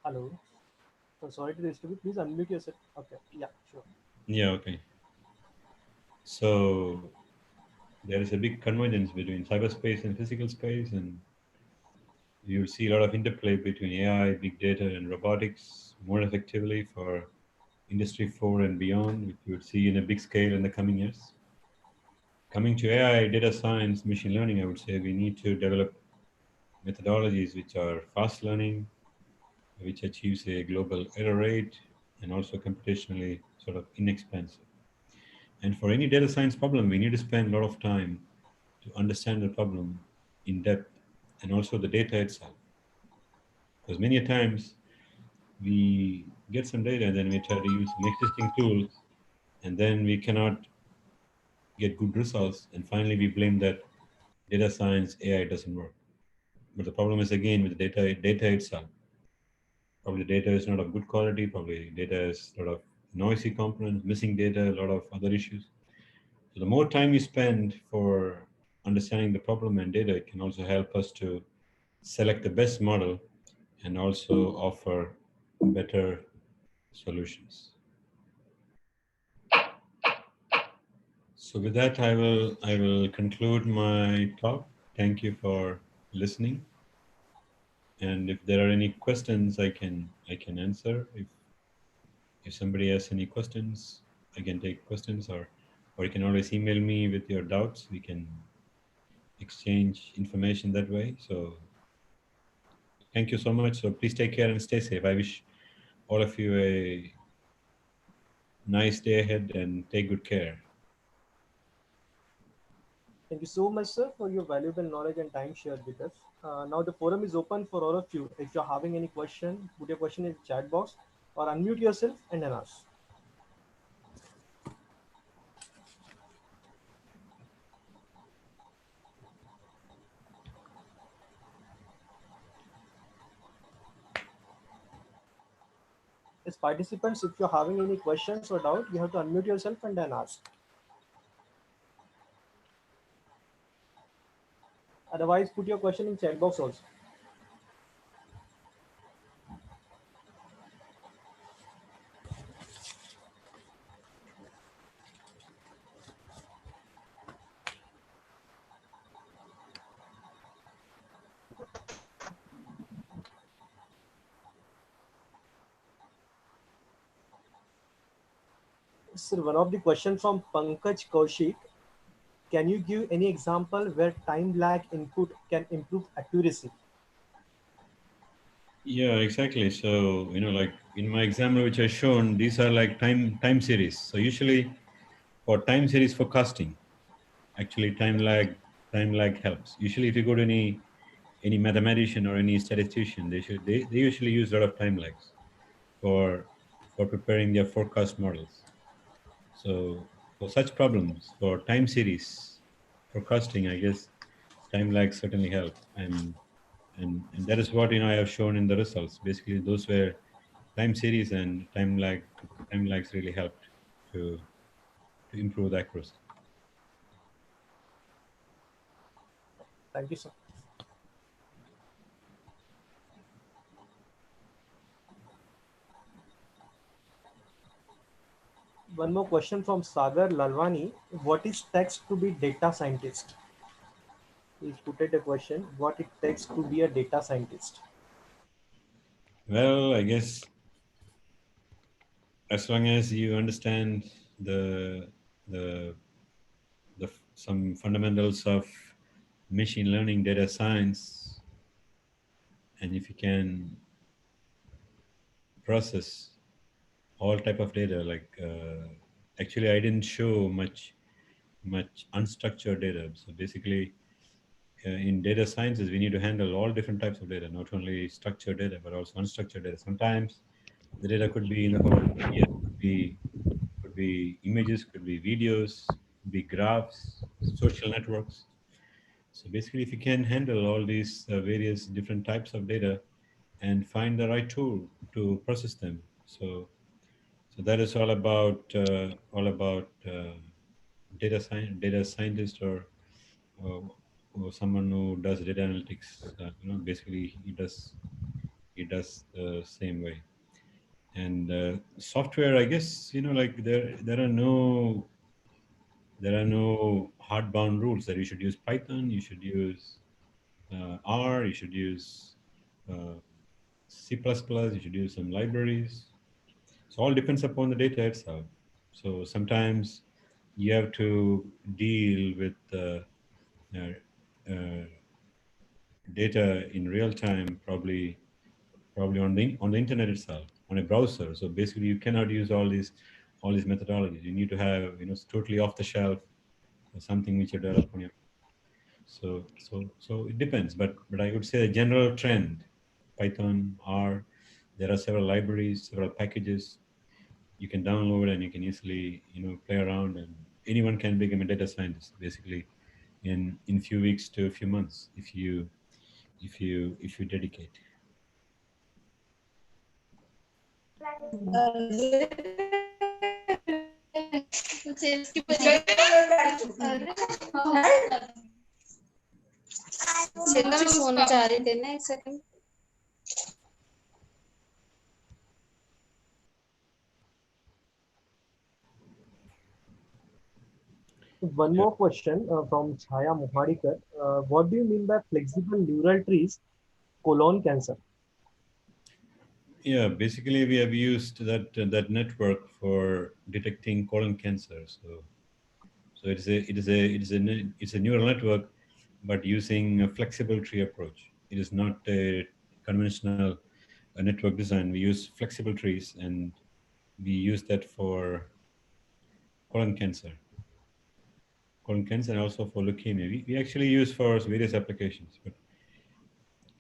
Hello. So sorry to disturb you. Please unmute yourself. Okay. Yeah, sure. Yeah, okay. So there is a big convergence between cyberspace and physical space, and you see a lot of interplay between AI, big data, and robotics more effectively for Industry 4 and beyond, which you would see in a big scale in the coming years. Coming to AI, data science, machine learning, I would say we need to develop methodologies which are fast learning, which achieves a global error rate, and also computationally sort of inexpensive. And for any data science problem, we need to spend a lot of time to understand the problem in depth and also the data itself. Because many a times we get some data and then we try to use an existing tool and then we cannot get good results. And finally, we blame that data science AI doesn't work. But the problem is again with the data itself. Probably data is not of good quality. Probably data is a lot of noisy components, missing data, a lot of other issues. So the more time we spend for understanding the problem and data, it can also help us to select the best model and also offer better solutions. So with that, I will conclude my talk. Thank you for listening. And if there are any questions, I can answer. If somebody has any questions, I can take questions, or you can always email me with your doubts. We can exchange information that way. So thank you so much. So please take care and stay safe. I wish all of you a nice day ahead and take good care. Thank you so much, sir, for your valuable knowledge and time shared with us. Now the forum is open for all of you. If you're having any question, put your question in the chat box or unmute yourself and then ask. As participants, if you're having any questions or doubt, you have to unmute yourself and then ask. Otherwise, put your question in chat box also. Sir, one of the questions from Pankaj Kaushik. Can you give any example where time lag input can improve accuracy? Yeah, exactly. So, like in my example, which I shown, these are like time series. So usually for time series forecasting, actually time lag helps. Usually, if you go to any mathematician or any statistician, they usually use a lot of time lags for for preparing their forecast models. So for such problems, for time series forecasting, I guess time lags certainly help, and that is what I have shown in the results. Basically, those were time series and time lags really helped to improve the accuracy. Thank you, sir. One more question from Sagar Lalwani. What is text to be data scientist? He's put it a question. What it takes to be a data scientist? Well, I guess as long as you understand the the some fundamentals of machine learning, data science, and if you can process all type of data, like actually I didn't show much unstructured data. So basically, in data sciences, we need to handle all different types of data, not only structured data but also unstructured data. Sometimes the data could be in the form of PDF, could be images, could be videos, could be graphs, social networks. So basically, if you can handle all these various different types of data and find the right tool to process them, so that is all about data scientist or someone who does data analytics. Basically, it does the same way. And software, I guess, like there are no hard-bound rules that you should use Python, you should use R, you should use uh, C++, you should use some libraries. So all depends upon the data itself. So sometimes you have to deal with uh, data in real time, probably on the internet itself, on a browser. So basically, you cannot use all these methodologies. You need to have totally off the shelf something which you develop on your. So it depends, but I would say the general trend, Python, R, there are several libraries, several packages you can download, and you can easily play around, and anyone can become a data scientist basically in few weeks to a few months if you dedicate. कुछ इसकी कुछ होना चाह रहे थे ना एक second. One more question from Chaya Mohadikar. What do you mean by flexible neural trees, colon cancer? Yeah, basically we have used that network for detecting colon cancer. So it's a neural network, but using a flexible tree approach. It is not a conventional network design. We use flexible trees, and we use that for colon cancer, and also for leukemia. We actually use for various applications, but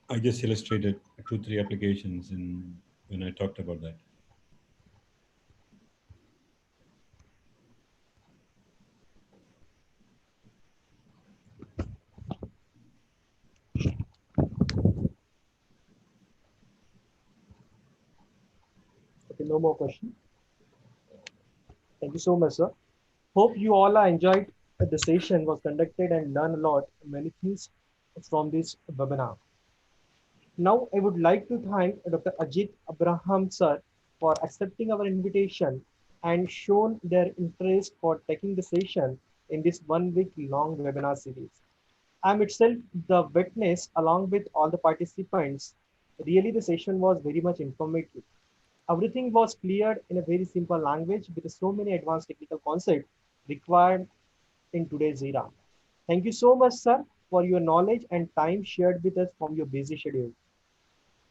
I just illustrated 2-3 applications when I talked about that. Okay, no more question. Thank you so much, sir. Hope you all are enjoyed the session was conducted and learned a lot, many things from this webinar. Now, I would like to thank Dr. Ajit Abraham, sir, for accepting our invitation and shown their interest for taking the session in this 1 week long webinar series. I'm itself the witness along with all the participants. Really, the session was very much informative. Everything was cleared in a very simple language with so many advanced technical concepts required in today's era. Thank you so much, sir, for your knowledge and time shared with us from your busy schedule.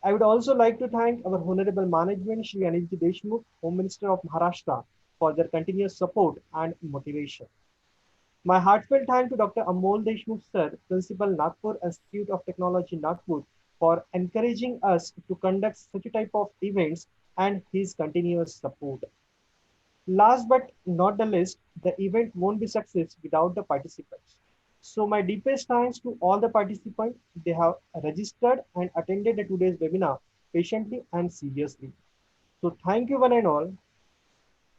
I would also like to thank our Honorable Management, Shri Anilji Deshmukh, Home Minister of Maharashtra, for their continuous support and motivation. My heartfelt thanks to Dr. Amol Deshmukh, sir, Principal Nagpur Institute of Technology, Nagpur, for encouraging us to conduct such a type of events and his continuous support. Last but not the least, the event won't be success without the participants. So my deepest thanks to all the participants. They have registered and attended today's webinar patiently and seriously. So thank you one and all.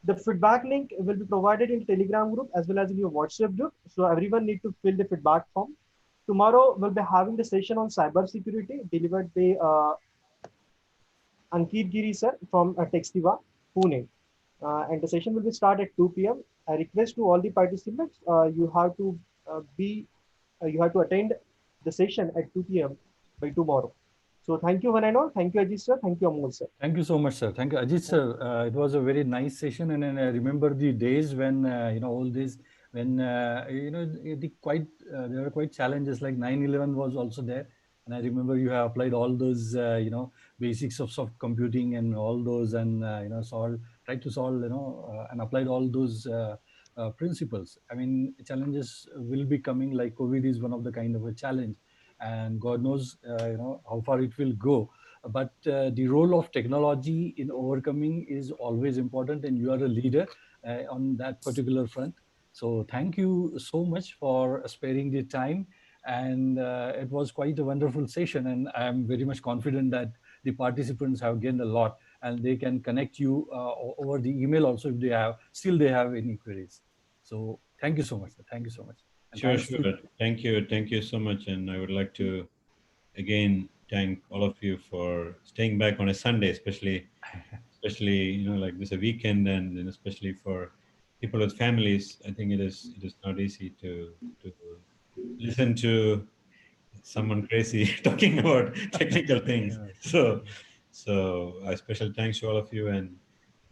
The feedback link will be provided in Telegram group as well as in your WhatsApp group. So everyone need to fill the feedback form. Tomorrow we'll be having the session on cyber security delivered by Ankit Giri sir from Textiva, Pune. And the session will be start at 2 p.m. I request to all the participants, you have to attend the session at 2 p.m. by tomorrow. So thank you one and all. Thank you Ajit sir. Thank you Amol sir. Thank you so much, sir. Thank you, Ajit sir. It was a very nice session, and I remember the days when all this when there were quite challenges like 9/11 was also there, and I remember you have applied all those basics of soft computing and all those, and tried to solve and applied all those principles. I mean, challenges will be coming. Like COVID is one of the kind of a challenge, and God knows how far it will go, but the role of technology in overcoming is always important, and you are a leader on that particular front. So thank you so much for sparing the time, and it was quite a wonderful session, and I'm very much confident that the participants have gained a lot, and they can connect you over the email also if they have any queries. So thank you so much, sir. Thank you so much. And Sure, thanks sure. to Thank you so much. And I would like to again thank all of you for staying back on a Sunday, especially like this a weekend, and especially for people with families. I think it is not easy to listen to someone crazy talking about technical things. So a special thanks to all of you, and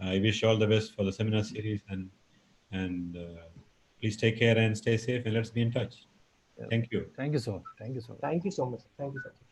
I wish you all the best for the seminar series, and please take care and stay safe, and let's be in touch. Thank you. Thank you so much. Thank you so much. Thank you so much. Thank you so much.